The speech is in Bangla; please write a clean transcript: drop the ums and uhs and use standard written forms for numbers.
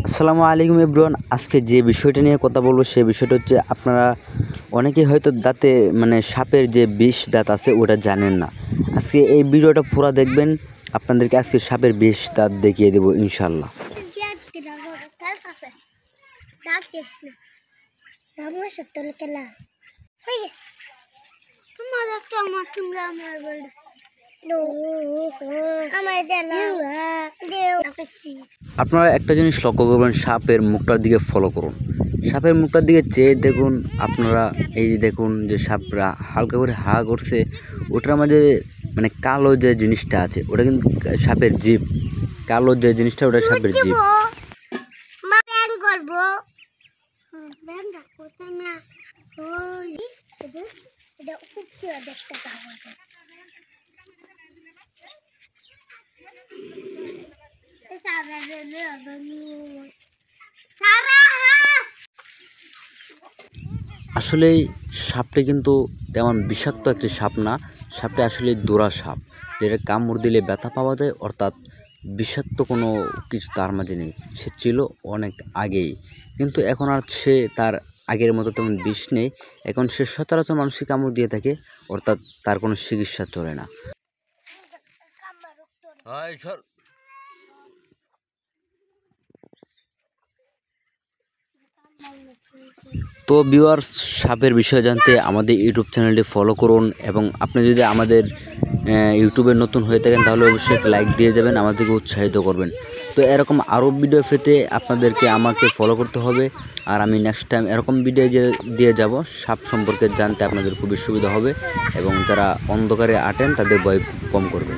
আসসালামু আলাইকুম এভরিওয়ান। আজকে যে বিষয়টা নিয়ে কথা বলবো সেই বিষয়টা হচ্ছে, আপনারা অনেকেই হয়তো দাঁতে সাপের যে বিষ দাঁত আছে ওটা জানেন না। আজকে এই ভিডিওটা পুরো দেখবেন, আপনাদেরকে আজকে সাপের বিষ দাঁত দেখিয়ে দেবো ইনশাল্লাহ। আপনারা একটা জিনিস লক্ষ্য করবেন, সাপের মুখটার দিকে ফলো করুন। সাপের মুখটার দিকে চেয়ে দেখুন, আপনারা এই যে দেখুন যে সাপরা হালকা করে হা করছে, ওটার মাঝে কালো যে জিনিসটা আছে ওটা কিন্তু সাপের জিভ। কালো যে জিনিসটা ওটা সাপের জিভ। আসলে সাপটা কিন্তু তেমন বিষাক্ত একটি সাপ না। সাপটা আসলে দোরা সাপ, যেটা কামড় দিলে ব্যথা পাওয়া যায়, অর্থাৎ বিষাক্ত কোনো কিছু তার মাঝে নেই। সে ছিল অনেক আগেই, কিন্তু এখন আর সে তার আগের মতো তেমন বিষ নেই। এখন সে সচরাচর মানুষকে কামড় দিয়ে থাকে, অর্থাৎ তার কোনো চিকিৎসা চলে না। তো ভিউয়ার্স, সাপের বিষয়ে জানতে আমাদের ইউটিউব চ্যানেলটি ফলো করুন, এবং আপনি যদি আমাদের ইউটিউবে নতুন হয়ে থাকেন তাহলে অবশ্যই একটা লাইক দিয়ে যাবেন, আমাদেরকে উৎসাহিত করবেন। তো এরকম আরও ভিডিও পেতে আপনাদেরকে আমাকে ফলো করতে হবে, আর আমি নেক্সট টাইম এরকম ভিডিও দিয়ে যাব। সাপ সম্পর্কে জানতে আপনাদের খুবই সুবিধা হবে, এবং যারা অন্ধকারে আটেন তাদের ভয় কম করবে।